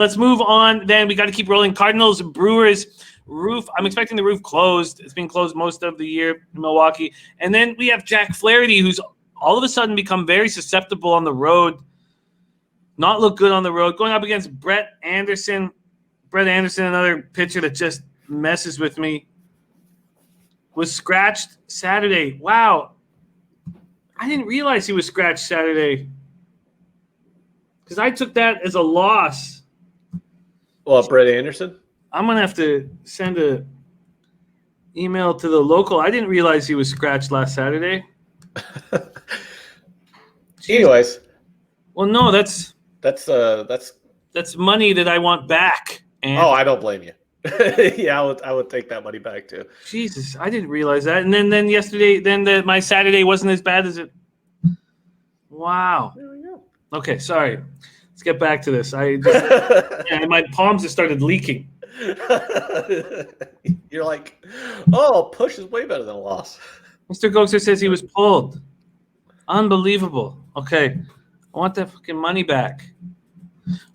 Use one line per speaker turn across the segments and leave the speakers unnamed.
Let's move on. Then we got to keep rolling. Cardinals, Brewers, roof. I'm expecting the roof closed. It's been closed most of the year in Milwaukee. And then we have Jack Flaherty, who's all of a sudden become very susceptible on the road. Not look good on the road. Going up against Brett Anderson. Brett Anderson, another pitcher that just messes with me. Was scratched Saturday. Wow. I didn't realize he was scratched Saturday. Because I took that as a loss.
Well, Brett Anderson?
I'm going to have to send a email to the local. I didn't realize he was scratched last Saturday.
Anyways.
Well, no, that's money that I want back. And
I don't blame you. Yeah, I would take that money back too.
Jesus, I didn't realize that. And then yesterday, my Saturday wasn't as bad as it. Wow.
There we go.
Okay, sorry. Let's get back to this. My palms just started leaking.
You're like, push is way better than a loss.
Mr. Goxer says he was pulled. Unbelievable. Okay, I want that fucking money back.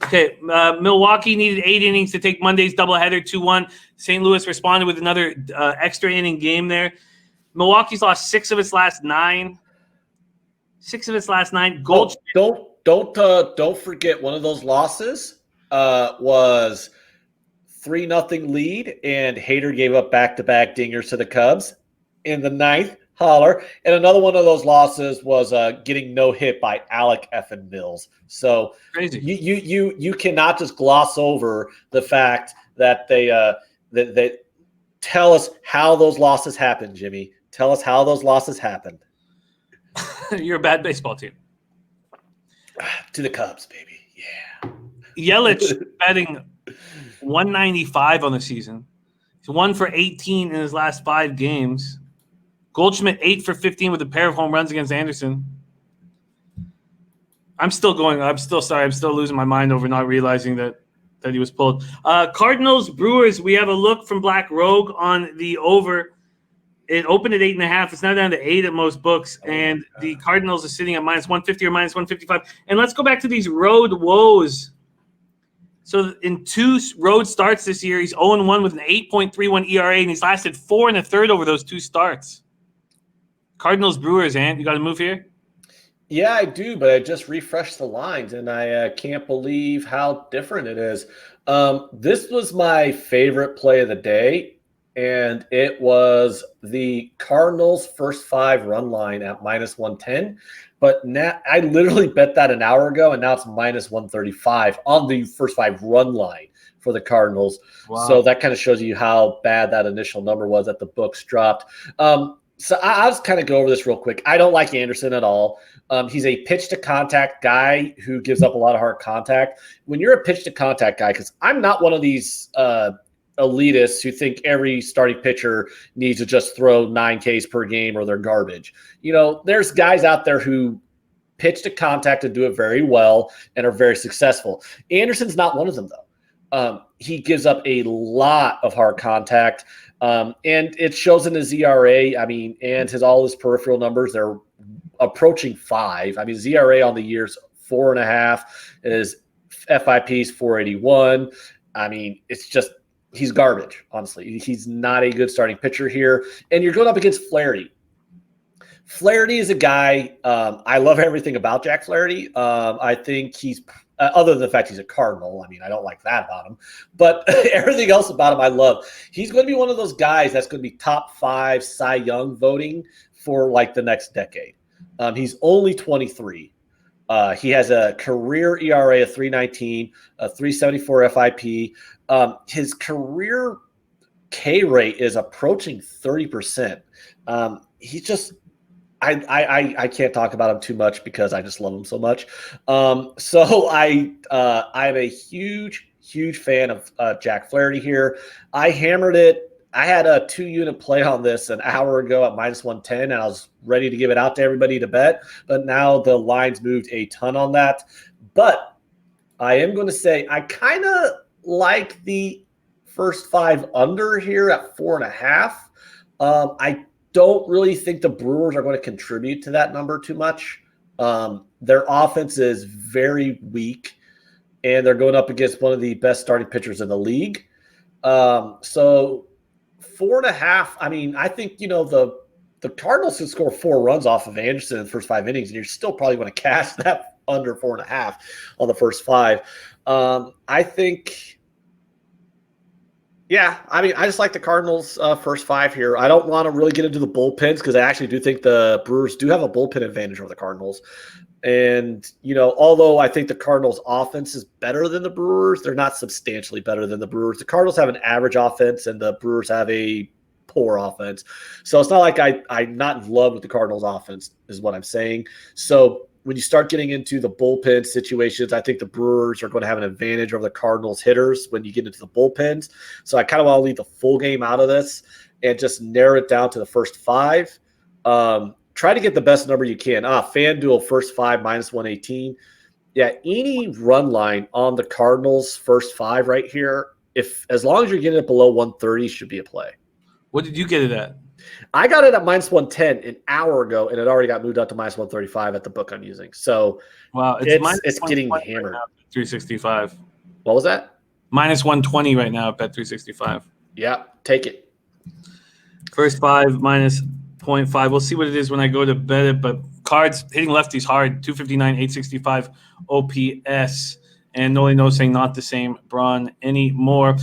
Okay, Milwaukee needed 8 innings to take Monday's doubleheader 2-1. St. Louis responded with another extra inning game there. Milwaukee's lost 6 of its last 9. 6 of its last 9.
Don't forget one of those losses was 3-0 lead, and Hader gave up back-to-back dingers to the Cubs in the 9th. Holler. And another one of those losses was getting no hit by Alec effing Mills. So
crazy.
You cannot just gloss over the fact that they tell us how those losses happened, Jimmy. Tell us how those losses happened.
You're a bad baseball team.
To the Cubs, baby. Yeah.
Yelich batting 195 on the season. He's 1 for 18 in his last 5 games. Goldschmidt 8 for 15 with a pair of home runs against Anderson. I'm still sorry. I'm still losing my mind over not realizing that he was pulled. Cardinals, Brewers, we have a look from Black Rogue on the over. It opened at 8.5. It's now down to 8 at most books. And the Cardinals are sitting at minus 150 or minus 155. And let's go back to these road woes. So in 2 road starts this year, he's 0-1 with an 8.31 ERA, and he's lasted 4 1/3 over those 2 starts. Cardinals, Brewers, Ant, you got to move here?
Yeah, I do, but I just refreshed the lines, and I can't believe how different it is. This was my favorite play of the day, and it was the Cardinals' first 5 run line at minus 110. But now I literally bet that an hour ago, and now it's minus 135 on the first 5 run line for the Cardinals. Wow. So that kind of shows you how bad that initial number was that the books dropped. So I'll just kind of go over this real quick. I don't like Anderson at all. He's a pitch-to-contact guy who gives up a lot of hard contact. When you're a pitch-to-contact guy, because I'm not one of these elitists who think every starting pitcher needs to just throw 9 Ks per game or they're garbage. You know, there's guys out there who pitch to contact and do it very well and are very successful. Anderson's not one of them, though. He gives up a lot of hard contact. And it shows in his ERA. I mean, and all his peripheral numbers, they're approaching 5. I mean, his ERA on the year's 4.5. His FIP's 481. I mean, it's just he's garbage, honestly. He's not a good starting pitcher here. And you're going up against Flaherty. Flaherty is a guy, I love everything about Jack Flaherty. I think he's other than the fact he's a Cardinal. I mean, I don't like that about him. But everything else about him I love. He's going to be one of those guys that's going to be top 5 Cy Young voting for like the next decade. He's only 23. He has a career ERA of 3.19, a 3.74 FIP. His career K rate is approaching 30%. He's just I can't talk about him too much because I just love him so much. So I'm a huge fan of Jack Flaherty here. I hammered it. I had a 2-unit play on this an hour ago at minus 110, and I was ready to give it out to everybody to bet. But now the lines moved a ton on that. But I am going to say I kind of like the first 5 under here at 4.5. I don't really think the Brewers are going to contribute to that number too much. Their offense is very weak, and they're going up against one of the best starting pitchers in the league. So 4.5. I mean, I think, the Cardinals can score 4 runs off of Anderson in the first 5 innings, and you're still probably going to cash that under 4.5 on the first 5. I think, I just like the Cardinals first 5 here. I don't want to really get into the bullpens because I actually do think the Brewers do have a bullpen advantage over the Cardinals. And, although I think the Cardinals offense is better than the Brewers, they're not substantially better than the Brewers. The Cardinals have an average offense and the Brewers have a poor offense. So it's not like I'm not in love with the Cardinals offense is what I'm saying. So when you start getting into the bullpen situations, I think the Brewers are going to have an advantage over the Cardinals hitters when you get into the bullpens. So I kind of want to leave the full game out of this and just narrow it down to the first 5. Try to get the best number you can. FanDuel first 5 -118. Yeah, any run line on the Cardinals first 5 right here, as long as you're getting it below 130, should be a play.
What did you get it at?
I got it at -110 an hour ago, and it already got moved up to -135 at the book I'm using. So
wow,
it's getting hammered.
Right 365.
What was that?
-120 right now at Bet 365.
Yeah, take it.
First 5 -0.5. We'll see what it is when I go to bet it. But Cards hitting lefties hard. 259, 865 OPS. And Noli No saying not the same Braun anymore.